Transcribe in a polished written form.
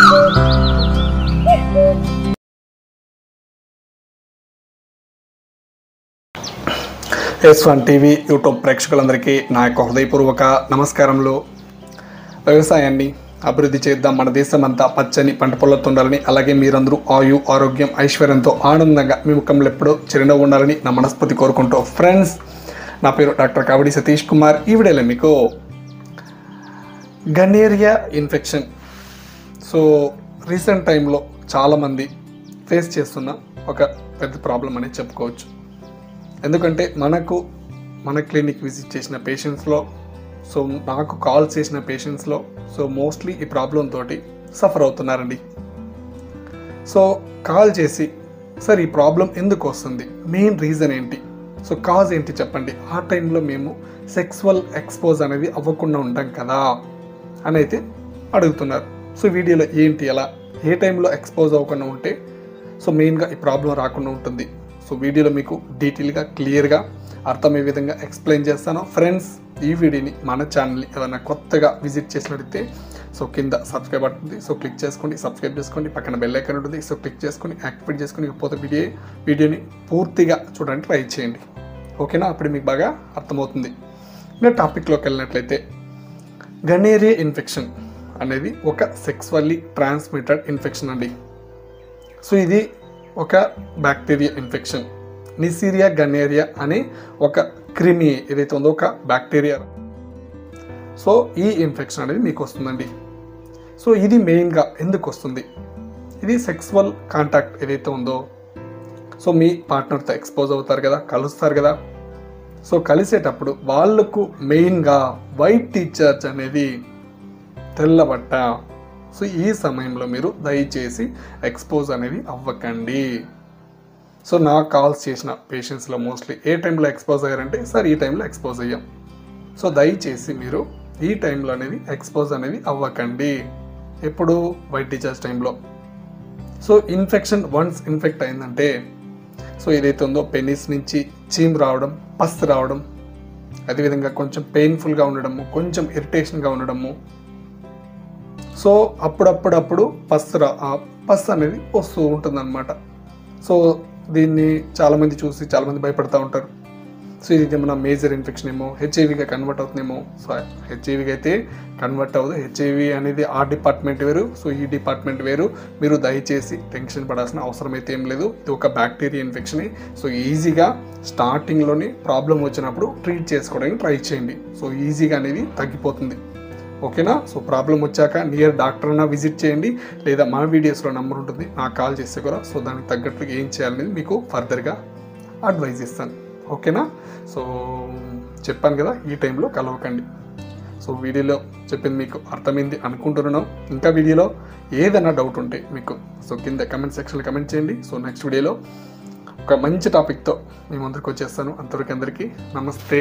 S1 TV YouTube ప్రేక్షకులందరికీ నా యొక్క హృదయపూర్వక నమస్కారములు. వ్యవసాయాన్ని అభివృద్ధి చేద్దాం, మన దేశం అంతా పచ్చని పంట పొలాలతో ఉండాలని, అలాగే మీరందరూ ఆయు ఆరోగ్యం ఐశ్వర్యంతో ఆనందంగా మీ ముఖంలో ఎప్పుడూ చిరునవ్వు ఉండాలని నా మనస్ఫూర్తి కోరుకుంటూ ఫ్రెండ్స్, నా పేరు డాక్టర్ కావడి సతీష్ కుమార్. ఈ వీడియోలో మీకు గన్నేరియా ఇన్ఫెక్షన్ రీసెంట్ టైంలో చాలామంది ఫేస్ చేస్తున్న ఒక పెద్ద ప్రాబ్లం అనేది చెప్పుకోవచ్చు. ఎందుకంటే మన క్లినిక్ విజిట్ చేసిన పేషెంట్స్లో, నాకు కాల్ చేసిన పేషెంట్స్లో మోస్ట్లీ ఈ ప్రాబ్లం తోటి సఫర్ అవుతున్నారండి. కాల్ చేసి సార్ ఈ ప్రాబ్లం ఎందుకు వస్తుంది, మెయిన్ రీజన్ ఏంటి, కాజ్ ఏంటి చెప్పండి, ఆ టైంలో మేము సెక్సువల్ ఎక్స్పోజ్ అనేది అవ్వకుండా ఉంటాం కదా అని అయితే అడుగుతున్నారు. వీడియోలో ఏంటి, ఎలా ఏ టైంలో ఎక్స్పోజ్ అవ్వకుండా ఉంటే మెయిన్గా ఈ ప్రాబ్లం రాకుండా ఉంటుంది. వీడియోలో మీకు డీటెయిల్గా క్లియర్గా అర్థమయ్యే విధంగా ఎక్స్ప్లెయిన్ చేస్తాను. ఫ్రెండ్స్, ఈ వీడియోని మన ఛానల్ని ఏదైనా కొత్తగా విజిట్ చేసినట్టయితే కింద సబ్స్క్రైబ్ అవుతుంది, క్లిక్ చేసుకోండి, సబ్స్క్రైబ్ చేసుకోండి, పక్కన బెల్ ఐకాన్ ఉంటుంది, క్లిక్ చేసుకొని యాక్టివేట్ చేసుకొని ఇకపోతే వీడియోని పూర్తిగా చూడడానికి ట్రై చేయండి. ఓకేనా, అప్పుడు మీకు బాగా అర్థమవుతుంది. ఇంకా టాపిక్లోకి వెళ్ళినట్లయితే, గన్నేరియా ఇన్ఫెక్షన్ అనేది ఒక సెక్సువల్లీ ట్రాన్స్మిటెడ్ ఇన్ఫెక్షన్ అండి. ఇది ఒక బ్యాక్టీరియా ఇన్ఫెక్షన్. నిసిరియా గన్నేరియా అనే ఒక క్రిమి ఏదైతే ఉందో, ఒక బ్యాక్టీరియా. ఈ ఇన్ఫెక్షన్ అనేది మీకు వస్తుందండి. ఇది మెయిన్గా ఎందుకు వస్తుంది, ఇది సెక్సువల్ కాంటాక్ట్ ఏదైతే ఉందో, మీ పార్ట్నర్తో ఎక్స్పోజ్ అవుతారు కదా, కలుస్తారు కదా. కలిసేటప్పుడు వాళ్ళకు మెయిన్గా వైట్ టీచర్స్ అనేది తెల్లబట్ట. ఈ సమయంలో మీరు దయచేసి ఎక్స్పోజ్ అనేది అవ్వకండి. నాకు కాల్స్ చేసిన పేషెంట్స్లో మోస్ట్లీ ఏ టైంలో ఎక్స్పోజ్ అయ్యారంటే, సార్ ఈ టైంలో ఎక్స్పోజ్ అయ్యాం. దయచేసి మీరు ఈ టైంలో అనేది ఎక్స్పోజ్ అనేది అవ్వకండి. ఎప్పుడు వైట్ టీచర్స్ టైంలో. ఇన్ఫెక్షన్ వన్స్ ఇన్ఫెక్ట్ అయిందంటే, ఏదైతే ఉందో పెనిస్ నుంచి చీమ్ రావడం, పస్ రావడం, అదేవిధంగా కొంచెం పెయిన్ఫుల్గా ఉండడము, కొంచెం ఇరిటేషన్గా ఉండడము, అప్పుడప్పుడు పస్ అనేది వస్తూ ఉంటుంది అనమాట. దీన్ని చాలామంది చూసి చాలామంది భయపడుతూ ఉంటారు. ఇది ఏమన్నా మేజర్ ఇన్ఫెక్షన్ ఏమో, హెచ్ఐవిగా కన్వర్ట్ అవుతుందేమో. హెచ్ఐవిగా అయితే కన్వర్ట్ అవ్వదు. హెచ్ఐవి అనేది ఆ డిపార్ట్మెంట్ వేరు, ఈ డిపార్ట్మెంట్ వేరు. మీరు దయచేసి టెన్షన్ పడాల్సిన అవసరం అయితే ఏం లేదు. ఇది ఒక బ్యాక్టీరియా ఇన్ఫెక్షనే. ఈజీగా స్టార్టింగ్లోనే ప్రాబ్లం వచ్చినప్పుడు ట్రీట్ చేసుకోవడానికి ట్రై చేయండి. ఈజీగా అనేది తగ్గిపోతుంది. ఓకేనా. ప్రాబ్లం వచ్చాక నియర్ డాక్టర్ అన్నా విజిట్ చేయండి, లేదా మన వీడియోస్లో నెంబర్ ఉంటుంది, నాకు కాల్ చేస్తే కూడా దానికి తగ్గట్టుగా ఏం చేయాలనేది మీకు ఫర్దర్గా అడ్వైజ్ ఇస్తాను. ఓకేనా. చెప్పాను కదా, ఈ టైంలో కలవకండి. వీడియోలో చెప్పింది మీకు అర్థమైంది అనుకుంటున్నాను. ఇంకా వీడియోలో ఏదైనా డౌట్ ఉంటే మీకు కింద కమెంట్ సెక్షన్లో కమెంట్ చేయండి. నెక్స్ట్ వీడియోలో ఒక మంచి టాపిక్తో మీ ముందరికి వచ్చేస్తాను. అంతవరకు అందరికీ నమస్తే.